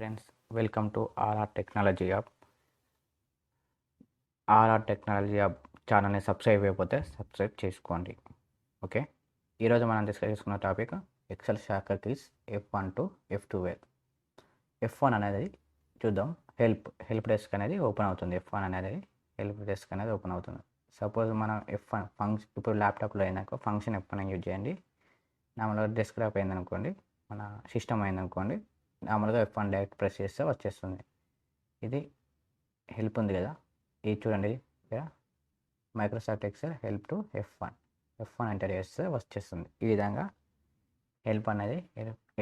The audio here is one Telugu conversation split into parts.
Friends, welcome to RR technology app. ఆర్ఆర్ టెక్నాలజీ యాప్ ఛానల్ని సబ్స్క్రైబ్ అయిపోతే సబ్స్క్రైబ్ చేసుకోండి. ఓకే, ఈరోజు మనం డిస్కస్ చేసుకున్న topic Excel shortcut keys F1 to F12. F1 అనేది చూద్దాం. హెల్ప్ డెస్క్ అనేది ఓపెన్ అవుతుంది. F1 అనేది హెల్ప్ డెస్క్ అనేది ఓపెన్ అవుతుంది. సపోజ్ మనం F1 ఫంక్షన్ ఇప్పుడు ల్యాప్టాప్లో అయిందనుకో ఫంక్షన్ F1 యూజ్ చేయండి. నార్మల్గా డెస్క్టాప్ అయిందనుకోండి, మన సిస్టమ్ అయిందనుకోండి, నార్మల్గా F1 డైరెక్ట్ ప్రెస్ చేస్తే వచ్చేస్తుంది. ఇది హెల్ప్ ఉంది కదా, ఇది చూడండి ఇక్కడ Microsoft Excel help to F1 enter చేస్తే వచ్చేస్తుంది. ఈ విధంగా హెల్ప్ అనేది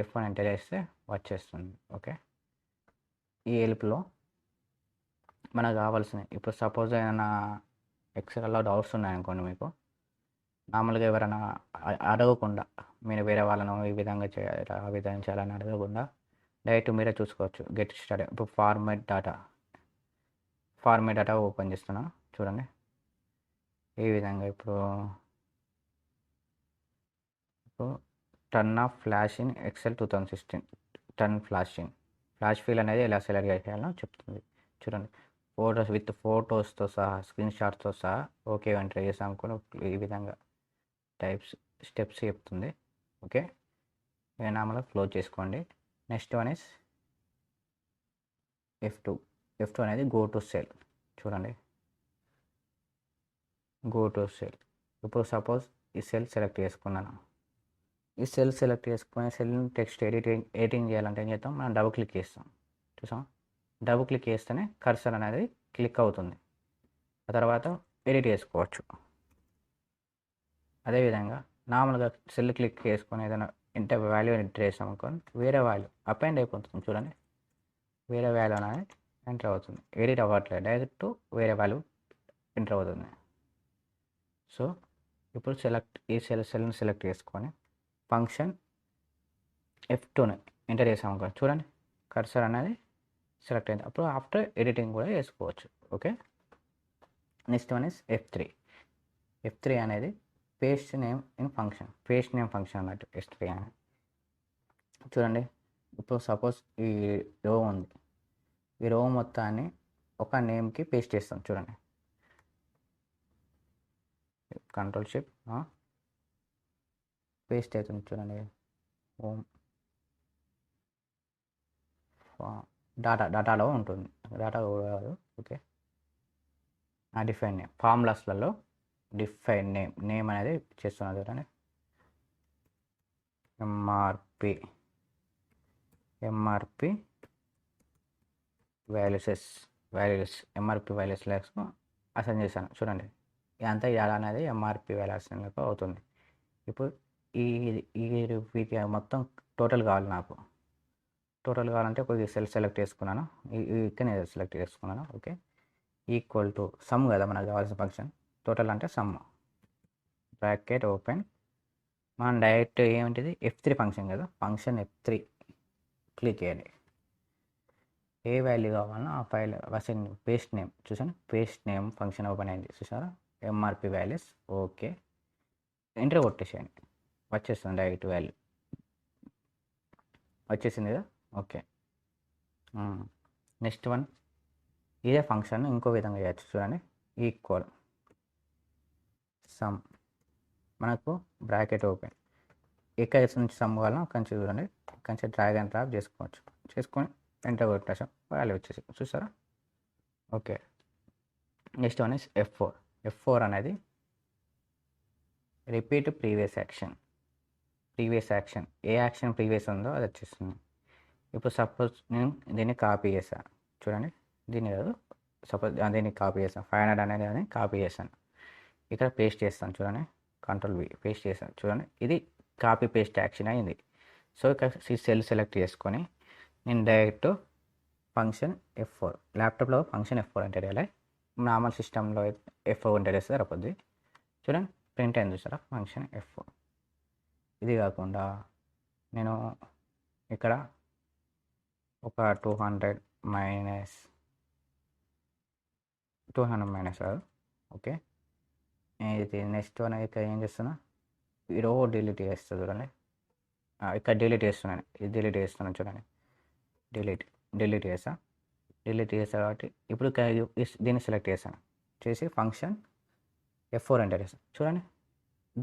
F1 ఎంటర్ చేస్తే వచ్చేస్తుంది. ఓకే, ఈ హెల్ప్లో మనకు కావాల్సినవి ఇప్పుడు సపోజ్ ఏమైనా ఎక్సెల్లో డౌట్స్ ఉన్నాయనుకోండి, మీకు నార్మల్గా ఎవరైనా అడగకుండా మీరు వేరే వాళ్ళను ఈ విధంగా చేయాలి ఆ విధంగా చేయాలని అడగకుండా డైరెక్ట్ మీరే చూసుకోవచ్చు. Get start. ఇప్పుడు ఫార్మేట్ డేటా ఓపెన్ చేస్తున్నాను చూడండి. ఈ విధంగా ఇప్పుడు turn off flash in Excel 2016 flash fill అనేది ఎలా సెలెక్ట్ చేయాలో చెప్తుంది. చూడండి, ఫోటోస్తో సహా స్క్రీన్ షాట్స్తో సహా ఓకే ఎంటర్ చేసాం అనుకోండి, ఈ విధంగా స్టెప్స్ చెప్తుంది. ఓకే, నార్మల్గా క్లోజ్ చేసుకోండి. నెక్స్ట్ వన్ ఇస్ F2 అనేది గో టు సెల్. చూడండి, గో టు సెల్. ఇప్పుడు సపోజ్ ఈ సెల్ సెలెక్ట్ చేసుకున్నాను. ఈ సెల్ సెలెక్ట్ చేసుకునే సెల్ని టెక్స్ట్ ఎడిటింగ్ చేయాలంటే ఏం చేస్తాం, మనం డబుల్ క్లిక్ చేస్తాం. చూసాం, డబుల్ క్లిక్ చేస్తేనే కర్సర్ అనేది క్లిక్ అవుతుంది. ఆ తర్వాత ఎడిట్ చేసుకోవచ్చు. అదేవిధంగా నార్మల్గా సెల్ క్లిక్ చేసుకొని ఏదైనా ఇంత వాల్యూ ఎంటర్ చేసాం అనుకోండి, వేరే వాల్యూ అపెండ్ అయిపోతుంది. చూడండి, వేరే వాల్యూ అనేది ఎంటర్ అవుతుంది. ఎడిట్ అవ్వట్లేదు, డైరెక్ట్ వేరే వాల్యూ ఎంటర్ అవుతుంది. సో ఇప్పుడు ఈ సెల్ని సెలెక్ట్ చేసుకొని ఫంక్షన్ F2ని ఎంటర్ చేసాం అనుకోండి, చూడండి కర్సర్ అనేది సెలెక్ట్ అయింది. అప్పుడు ఆఫ్టర్ ఎడిటింగ్ కూడా చేసుకోవచ్చు. Okay, next one is F3 అనేది పేస్ట్ నేమ్ ఫంక్షన్ అన్నట్టు. F3 అనేది చూడండి, ఇప్పుడు సపోజ్ ఈ రో ఉంది, ఈ రో మొత్తాన్ని ఒక నేమ్కి పేస్ట్ చేస్తాం. చూడండి, కంట్రోల్ షిఫ్ట్ పేస్ట్ అవుతుంది. చూడండి, హోమ్ డేటాలో ఉంటుంది, డేటా కాదు. ఓకే, డిఫైన్ నేమ్ ఫార్ములాస్లలో డిఫైన్ నేమ్ అనేది చేస్తున్నారు. చూడండి, MRP values MRP values assign చేశాను. చూడండి, ఇదంతా ఇలా అనేది ఎంఆర్పి వాల్యూస్ అవుతుంది. ఇప్పుడు వీటి మొత్తం టోటల్ కావాలి. నాకు టోటల్ కావాలంటే కొద్దిగా సెలెక్ట్ చేసుకున్నాను, ఇక్కడ సెలెక్ట్ చేసుకున్నాను. ఓకే, ఈక్వల్ టు సమ్ కదా మనకు కావాల్సిన ఫంక్షన్. టోటల్ అంటే సమ్, బ్రాకెట్ ఓపెన్. మనం డైరెక్ట్ ఏమిటిది F3 ఫంక్షన్ కదా, ఫంక్షన్ F3 క్లిక్ చేయండి. ఏ వాల్యూ కావాలన్నా ఆ ఫైల్ అసైన్ పేస్ట్ నేమ్. చూసాను, పేస్ట్ నేమ్ ఫంక్షన్ ఓపెన్ అయింది. చూసారా, ఎంఆర్పి వాల్యూస్. ఓకే, ఎంటర్ కొట్టేసేయండి, వచ్చేస్తుంది డైరెక్ట్ వాల్యూ వచ్చేసింది కదా. ఓకే, నెక్స్ట్ వన్ ఇదే ఫంక్షన్ ఇంకో విధంగా చేయొచ్చు. చూడండి, ఈక్వల్ సమ్, మనకు బ్రాకెట్ ఓపెన్. ఎక్కడి నుంచి సమ్ కావాలన్నా అక్కడి నుంచి చూడండి, అక్కడి నుంచి డ్రాగ్ అండ్ డ్రాప్ చేసుకొని ఎంటర్ కొట్టేసాం, వాల్యూ వచ్చేసి. చూసారా. Okay, next one is F4 అనేది రిపీట్ ప్రీవియస్ యాక్షన్. ఏ యాక్షన్ ప్రీవియస్ ఉందో అది వచ్చేస్తుంది. ఇప్పుడు సపోజ్ నేను దీన్ని కాపీ చేశాను. చూడండి, దీన్ని కాదు, సపోజ్ దీన్ని కాపీ చేశాను. 500 అనేది అని కాపీ చేశాను, ఇక్కడ పేస్ట్ చేస్తాను. చూడండి, కంట్రోల్ V పేస్ట్ చేశాను. చూడండి, ఇది కాపీ పేస్ట్ యాక్షన్ అయింది. సో ఇక్కడ సెల్ సెలెక్ట్ చేసుకొని నేను డైరెక్ట్ ఫంక్షన్ F4, ల్యాప్టాప్లో ఫంక్షన్ F4 ఎంటర్ చేయాలి. నార్మల్ సిస్టంలో F4 ఎంటర్ చేస్తే సరిపోద్ది. చూడండి, ప్రింట్ అయింది. చూసారా, ఫంక్షన్ F4. ఇది కాకుండా నేను ఇక్కడ ఒక 200 మైనస్ కాదు. ఓకే, ఇది నెక్స్ట్ వన్ ఇక్కడ ఏం చేస్తున్నా, ఈ రో డిలీట్ చేస్తా. చూడండి, ఇక్కడ డిలీట్ చేస్తున్నాను, ఇది డిలీట్ చేస్తున్నాను. చూడండి, డిలీట్ డిలీట్ చేసా కాబట్టి ఇప్పుడు దీన్ని సెలెక్ట్ చేశాను. చేసి ఫంక్షన్ F4 ఎంటర్ చేస్తాను. చూడండి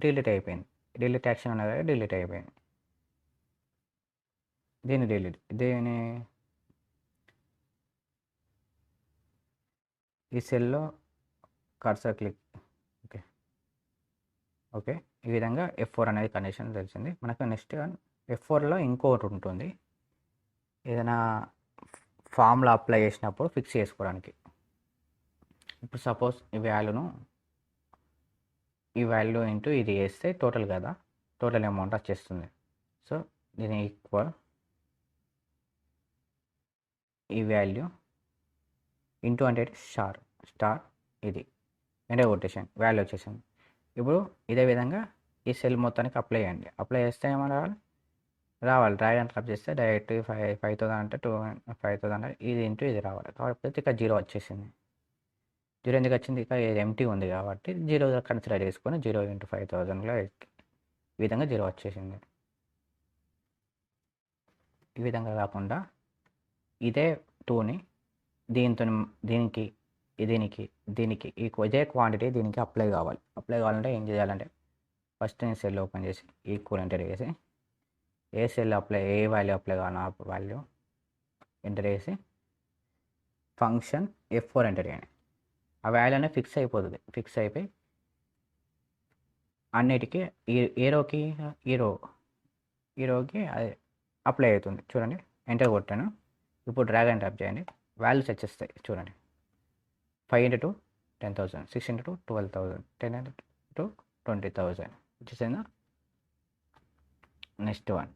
డిలీట్ అయిపోయింది. డిలీట్ యాక్షన్ ఉన్నది కదా, డిలీట్ అయిపోయింది. దీన్ని ఈ సెల్లో కర్సర్ క్లిక్. ఓకే ఓకే ఈ విధంగా F4 అనేది కండిషన్ తెలిసింది మనకు. నెక్స్ట్ F4లో ఇంకోటి ఉంటుంది, ఏదైనా ఫామ్లో అప్లై చేసినప్పుడు ఫిక్స్ చేసుకోవడానికి. ఇప్పుడు సపోజ్ ఈ వాల్యూ ఇంటూ ఇది వేస్తే టోటల్ కదా, టోటల్ అమౌంట్ వచ్చేస్తుంది. సో దీని ఈక్వల్ ఈ వాల్యూ ఇంటూ అంటే స్టార్ ఇది ఎంటర్ కొట్టేసాను, వాల్యూ వచ్చేసింది. ఇప్పుడు ఇదే విధంగా ఈ సెల్ మొత్తానికి అప్లై చేయండి. అప్లై చేస్తే ఏమన్నా రావాలి డ్రాగ్ అండ్ డ్రాప్ చేస్తే డైరెక్ట్ 5,000 అంటే 5,000 అంటే ఇది ఇంటూ ఇది రావాలి. కాకపోతే ఇక్కడ 0 వచ్చేసింది. 0 ఎందుకు వచ్చింది? ఇక ఇది ఎంటీ ఉంది కాబట్టి 0 కన్సిడర్ చేసుకొని 0 ఇంటూ 5,000లో ఈ విధంగా 0 వచ్చేసింది. ఈ విధంగా కాకుండా ఇదే 2ని దీనికి ఇదే క్వాంటిటీ దీనికి అప్లై కావాలంటే ఏం చేయాలంటే ఫస్ట్ నేను సెల్ ఓపెన్ చేసి ఈక్వల్ ఎంటర్ చేసి ఏ వాల్యూ అప్లై కావాలో ఆ వాల్యూ ఎంటర్ చేసి ఫంక్షన్ F4 ఎంటర్ చేయండి. ఆ వాల్యూ అనేది ఫిక్స్ అయిపోతుంది. ఫిక్స్ అయిపోయి అన్నిటికీ ఈరోకి అది అప్లై అవుతుంది. చూడండి ఎంటర్ కొట్టాను. ఇప్పుడు డ్రాగ్ అండ్ డ్రాప్ చేయండి, వాల్యూస్ వచ్చేస్తాయి. చూడండి 5 into 2 10,000, 6 into 2 12,000, 10 into 2 20,000 వచ్చేసిందా. నెక్స్ట్ వన్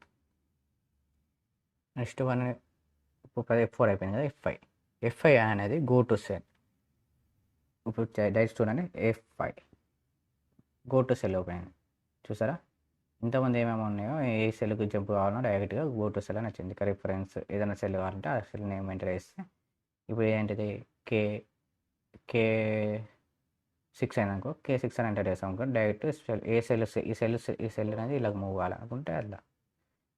ఇప్పుడు F4 అయిపోయింది కదా. F5 అనేది గో టు సెల్. ఇప్పుడు డైరెక్ట్ చూడండి F5 go to cell open అయింది. చూసారా ఇంతమంది ఏమేమి ఉన్నాయో, ఏ సెల్కి జంప్ కావాలన్నా డైరెక్ట్గా గో టు సెల్ అని వచ్చింది. ఇక రిఫరెన్స్ ఏదైనా సెల్ కావాలంటే ఆ సెల్ నేమ్ ఎంటర్ చేస్తే ఇప్పుడు ఏంటిది K6 అయిందనుకో, K6 అని ఎంటర్ చేస్తాం అనుకో డైరెక్ట్ ఈ సెల్ అనేది ఇలా మూవ్ కావాలనుకుంటే అలా.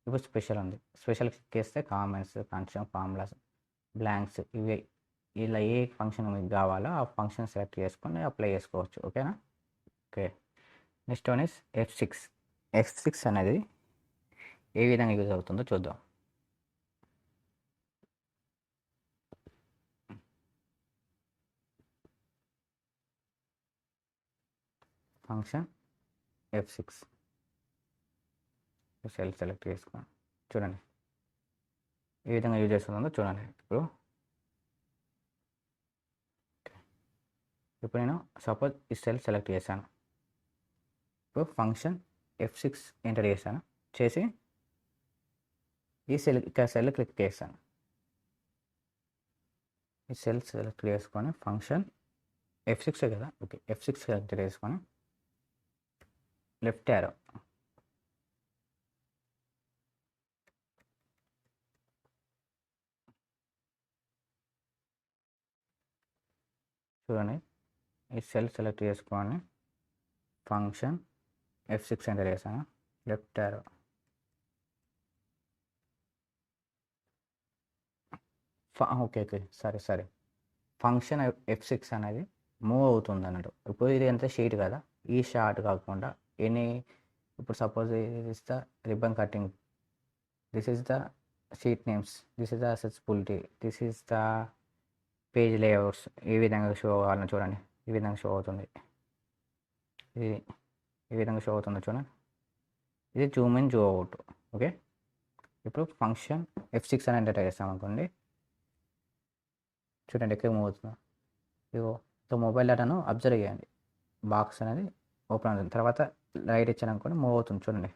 ఇప్పుడు స్పెషల్ ఉంది, స్పెషల్ క్లిక్ చేస్తే కామెంట్స్, ఫంక్షన్, ఫార్ములాస్, బ్లాంక్స్ ఇవి ఇలా ఏ ఫంక్షన్ మీకు కావాలో ఆ ఫంక్షన్ సెలెక్ట్ చేసుకొని అప్లై చేసుకోవచ్చు. ఓకేనా. Okay next one is F6 అనేది ఏ విధంగా యూజ్ అవుతుందో చూద్దాం. ఫంక్షన్ F6 సెల్ సెలెక్ట్ చేసుకోండి. చూడండి ఏ విధంగా యూజ్ చేస్తుందో చూడండి. ఇప్పుడు నేను సపోజ్ ఈ సెల్ సెలెక్ట్ చేశాను. ఇప్పుడు ఫంక్షన్ F6 ఎంటర్ చేశాను. చేసి ఈ సెల్ క్లిక్ చేస్తాను. ఈ సెల్ సెలెక్ట్ చేసుకొని ఫంక్షన్ F6 కదా. ఓకే F6 సెలెక్ట్ చేసుకొని లెఫ్ట్ యారో చూడండి, ఈ సెల్ సెలెక్ట్ చేసుకొని ఫంక్షన్ F6 ఎంటర్ చేశాను. లెఫ్ట్ యారో ఓకే సరే ఫంక్షన్ F6 అనేది మూవ్ అవుతుంది అన్నట్టు. ఇప్పుడు ఇది ఎంత షీట్ కదా, ఈ షార్ట్ కాకుండా ఇప్పుడు suppose is the ribbon cutting, this is the sheet names, this is the accessibility, this is the page layouts. ఈ విధంగా షో అవ్వాలని చూడండి. ఈ విధంగా షో అవుతుంది. ఈ విధంగా షో అవుతుందో చూడండి. ఇది Zoom in, Zoom out. Okay ఇప్పుడు ఫంక్షన్ F6 అని ఎంటర్ చేస్తాం అనుకోండి. చూడండి ఎక్కడ మూవ్ అవుతుందో. ఇగో మొబైల్ డేటాను అబ్జర్వ్ చేయండి. బాక్స్ అనేది ఓపెన్ అవుతుంది. తర్వాత రైట్ ఇచ్చాను అనుకోండి మూవ్ అవుతుంది. చూడండి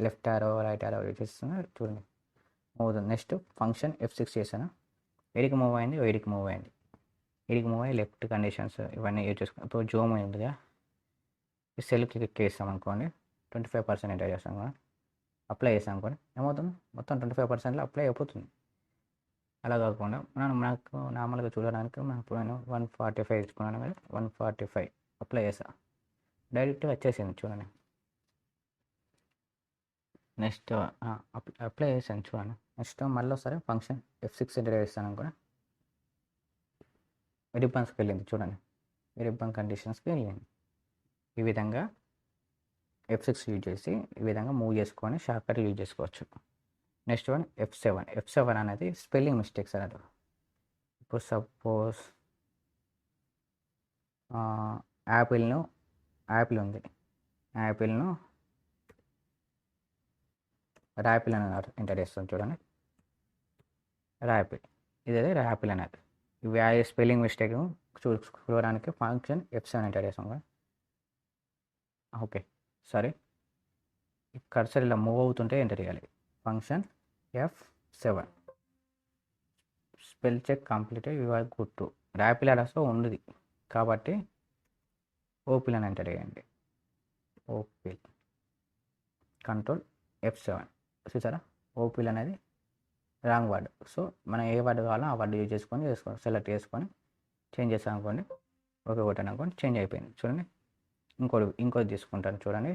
లెఫ్ట్ యారో రైట్ యారో ఇస్తుంది. చూడండి మూవ్ అవుతుంది. నెక్స్ట్ ఫంక్షన్ F6 చేశాను. ఎడికి మూవ్ అయింది, ఎడికి మూవ్ అయ్యి లెఫ్ట్ కండిషన్స్ ఇవన్నీ యూజ్ చేసుకుని ఇప్పుడు జూమ్ అయిందిగా. ఈ సెల్ క్లిక్ చేస్తాం అనుకోండి, 25% ఎంటర్ చేస్తాం కదా, అప్లై చేస్తాం అనుకోండి ఏమవుతుంది, మొత్తం 25%లో అప్లై అయిపోతుంది. అలా కాకుండా నాకు నార్మల్గా చూడడానికి నేను 145 ఇచ్చుకున్నాను కదా, 145 అప్లై చేస్తా, డైరెక్ట్గా వచ్చేసింది. చూడండి నెక్స్ట్ అప్లై చేశాను చూడండి. నెక్స్ట్ మళ్ళీ ఒకసారి ఫంక్షన్ F6 ఎంటర్ చేస్తాను అనుకోండి. రిబ్బన్స్కి వెళ్ళింది చూడండి. రిబ్బన్ కండిషన్స్కి వెళ్ళింది. ఈ విధంగా F6 యూజ్ చేసి ఈ విధంగా మూవ్ చేసుకొని షార్ట్కట్ యూజ్ చేసుకోవచ్చు. నెక్స్ట్ వన్ F7 అనేది స్పెల్లింగ్ మిస్టేక్స్ అనేది. ఇప్పుడు సపోజ్ యాపిల్ ఉంది, యాపిల్ను ర్యాపిల్ అని ఎంటర్ చేస్తాం చూడండి. ర్యాపిల్ ఇదే ర్యాపిల్ అనేది. ఇవి స్పెల్లింగ్ మిస్టేక్ చూడడానికి ఫంక్షన్ F7 ఎంటర్ చేస్తాం కదా. ఓకే సరే, కర్సర్ ఇలా మూవ్ అవుతుంటే ఎంటర్ చేయాలి. Function F7 spell check complete you are good to. ర్యాపిల్ అడ్రస్లో ఉంది కాబట్టి ఓపిల్ అని ఎంటర్ చేయండి. ఓపిల్ కంట్రోల్ F7 చూసారా, ఓపిల్ అనేది రాంగ్ వర్డ్. సో మనం ఏ వర్డ్ కావాలో ఆ వర్డ్ యూజ్ చేసుకొని సెలెక్ట్ చేసుకొని చేంజ్ చేస్తాం అనుకోండి. ఓకే కొట్టాను అనుకోండి, చేంజ్ అయిపోయింది చూడండి. ఇంకోటి తీసుకుంటాను చూడండి.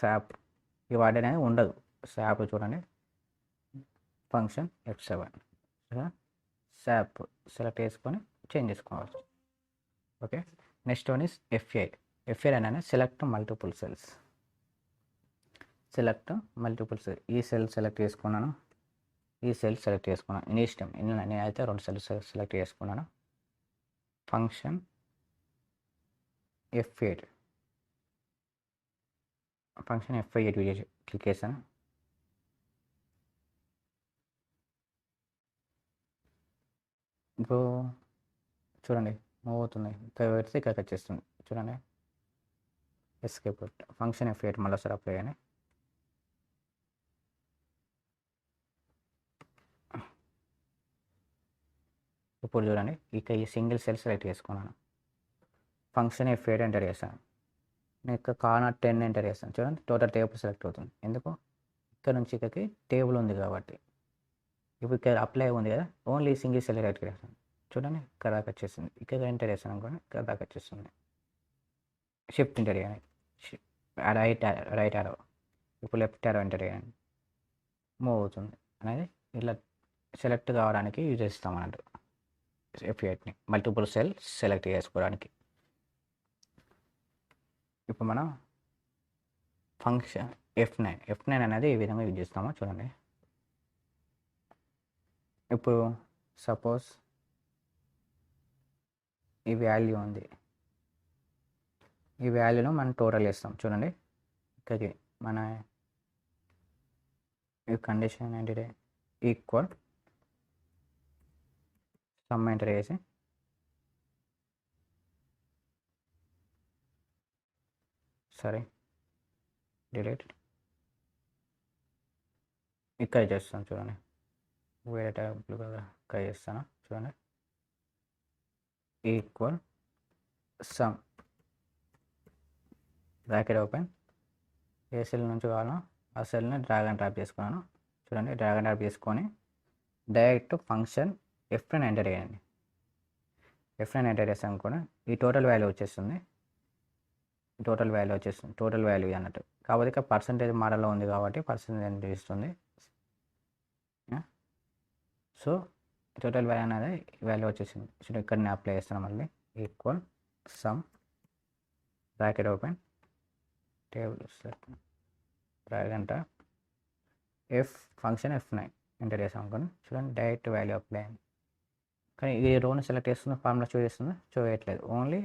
శాప్ ఈ వర్డ్ అనేది ఉండదు. శాప్ చూడండి, ఫంక్షన్ F7 శాప్ సెలెక్ట్ చేసుకొని చేంజ్ చేసుకోవచ్చు. Okay, next one is F8 అనేది సెలెక్ట్ మల్టిపుల్ సెల్స్. ఈ సెల్ సెలెక్ట్ చేసుకున్నాను, ఈ సెల్ సెలెక్ట్ చేసుకున్నాను. నీ ఇష్టం, నేనైతే 2 సెల్స్ సెలెక్ట్ చేసుకున్నాను. ఫంక్షన్ F8 క్లిక్ చేశాను. ఇప్పుడు చూడండి మూవ్ అవుతుంది. ఇక్కడ పెడితే ఇక్కడ వచ్చేస్తుంది చూడండి. ఎస్కేప్ ఫంక్షన్ F8 మళ్ళీ ఒకసారి అప్లై అని. ఇప్పుడు చూడండి, ఇక ఈ సింగిల్ సెల్ సెలెక్ట్ చేసుకున్నాను. ఫంక్షన్ F8 ఎంటర్ చేస్తాను. నేను ఇక్కడ కార్నర్ 10 ఎంటర్ చేస్తాను చూడండి. టోటల్ టేబుల్ సెలెక్ట్ అవుతుంది. ఎందుకు, ఇక్కడ నుంచి ఇక్కడికి టేబుల్ ఉంది కాబట్టి. ఇప్పుడు ఇక్కడ అప్లై ఉంది కదా, ఓన్లీ సింగిల్ సెల్ సెలెక్ట్ చేస్తాను చూడండి. ఇక్కడ దాకా వచ్చేస్తుంది. ఇక్కడ ఎంటర్ చేస్తాను అనుకోండి, ఇక్కడ దాకా వచ్చేస్తుంది. షిఫ్ట్ ఎంటర్ చేయండి, రైట్ ఆరో. ఇప్పుడు లెఫ్ట్ ఆరో ఎంటర్ చేయండి, మూవ్ అవుతుంది. అనేది ఇట్లా సెలెక్ట్ కావడానికి యూజ్ చేస్తాం అన్నట్టు F8ని మల్టిపుల్ సెల్ సెలెక్ట్ చేసుకోవడానికి. ఇప్పుడు మనం ఫంక్షన్ F9 అనేది ఏ విధంగా యూజ్ చేస్తామో చూడండి. ఇప్పుడు సపోజ్ ఈ వాల్యూ ఉంది, ఈ వాల్యూను మనం టోటల్ వేస్తాం చూడండి. ఇక్కడికి మన ఈ కండిషన్ ఏంటిది, ఈక్వల్ సమ్ ఎంటర్ చేసి సరే డిలీట్ ఇక్కడ చేస్తాను చూడండి. వేరే టైప్లు కదా ఇక్కడ చేస్తాను చూడండి. ఈక్వల్ సమ్ బ్రాకెట్ ఓపెన్, ఏ సెల్ నుంచి కావాలో ఆ సెల్ని డ్రాగ్ అండ్ డ్రాప్ చేసుకున్నాను చూడండి. డ్రాగ్ అండ్ డ్రాప్ చేసుకొని డైరెక్ట్ ఫంక్షన్ F9 ఎంటర్ చేయండి. F9 ఎంటర్ చేస్తాను అనుకోండి, ఈ టోటల్ వాల్యూ వచ్చేస్తుంది. టోటల్ వాల్యూ అన్నట్టు. కాబట్టి ఇక్కడ పర్సంటేజ్ మోడల్లో ఉంది కాబట్టి పర్సంటేజ్ ఇస్తుంది. సో టోటల్ వాల్యూ అనేది వాల్యూ వచ్చేసింది. సో ఇక్కడ నేను అప్లై చేస్తాను మళ్ళీ. Equal some bracket open table drag and drop function F9 enter చేస్తాం అనుకోండి చూడండి. డైరెక్ట్ వాల్యూ అప్లై అయింది. కానీ ఈ రోని సెలెక్ట్ చేస్తుందో ఫార్ములా చూడట్లేదు. ఓన్లీ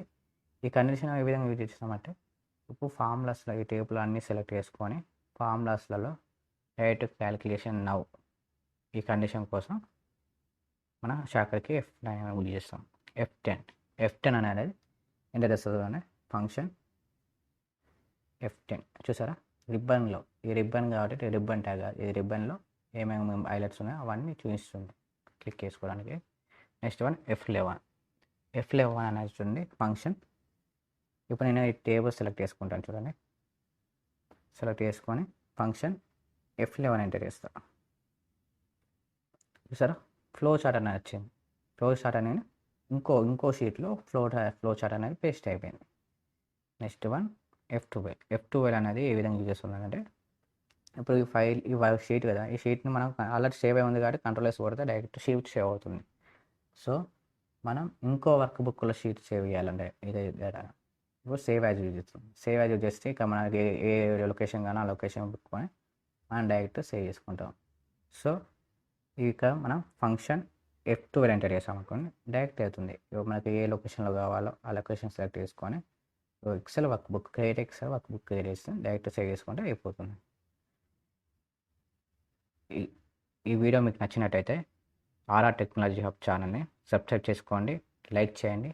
ఈ కండిషన్ ఏ విధంగా యూజ్ చేస్తామంటే, ఇప్పుడు ఫార్ములాస్లో ఈ టేబుల్ అన్నీ సెలెక్ట్ చేసుకొని ఫార్ములాస్లలో డైరెక్ట్ క్యాలిక్యులేషన్ నౌ ఈ కండిషన్ కోసం మన షార్ట్కట్కి F9 యూజ్ చేస్తాం. F10 అనేది ఎంటర్ చేస్తుంది. ఫంక్షన్ F10 చూసారా, రిబ్బన్లో ఈ రిబ్బన్ కాబట్టి రిబ్బన్ ట్యాగ్, ఈ రిబ్బన్లో ఏమేమి హైలైట్స్ ఉన్నాయో అవన్నీ చూపిస్తుంది క్లిక్ చేసుకోవడానికి. నెక్స్ట్ వన్ F11 అనేది చూడండి ఫంక్షన్. ఇప్పుడు నేను ఈ టేబుల్ సెలెక్ట్ చేసుకుంటాను చూడండి. సెలెక్ట్ చేసుకొని ఫంక్షన్ F11 ఎంటర్ చేస్తాను. చూసారా, ఫ్లో చార్ట్ అనేది వచ్చింది. ఫ్లో చార్ట్ అనేది ఇంకో షీట్లో ఫ్లో చార్ట్ అనేది పేస్ట్ అయిపోయింది. నెక్స్ట్ వన్ F12 అనేది ఏ విధంగా యూజ్ చేస్తున్నానంటే ఇప్పుడు ఈ షీట్ కదా, ఈ షీట్ని మనం ఆల్రెడీ సేవ్ అయి ఉంది కాబట్టి కంట్రోల్ S కొడితే డైరెక్ట్ షీట్ సేవ్ అవుతుంది. సో మనం ఇంకో వర్క్ బుక్లో షీట్ సేవ్ చేయాలంటే ఇదే డేటా ఇప్పుడు సేవ్ యాజ్ యూజ్ చేస్తాం. సేవ్ యాజ్ యూజ్ చేస్తే ఇక మనకి ఏ లొకేషన్ కానీ ఆ లొకేషన్ పెట్టుకొని మనం డైరెక్ట్ సేవ్ చేసుకుంటాం. సో ఇక మనం ఫంక్షన్ F12 ఎంటర్ చేసాం అనుకోండి డైరెక్ట్ అవుతుంది. ఇప్పుడు మనకి ఏ లొకేషన్లో కావాలో ఆ లొకేషన్ సెలెక్ట్ చేసుకొని ఎక్సెల్ వర్క్ బుక్ క్రియేట్ చేస్తే డైరెక్ట్ సేవ్ చేసుకుంటే అయిపోతుంది. ఈ వీడియో మీకు నచ్చినట్టయితే ఆర్ఆర్ టెక్నాలజీ హబ్ ఛానల్ని సబ్స్క్రైబ్ చేసుకోండి, లైక్ చేయండి,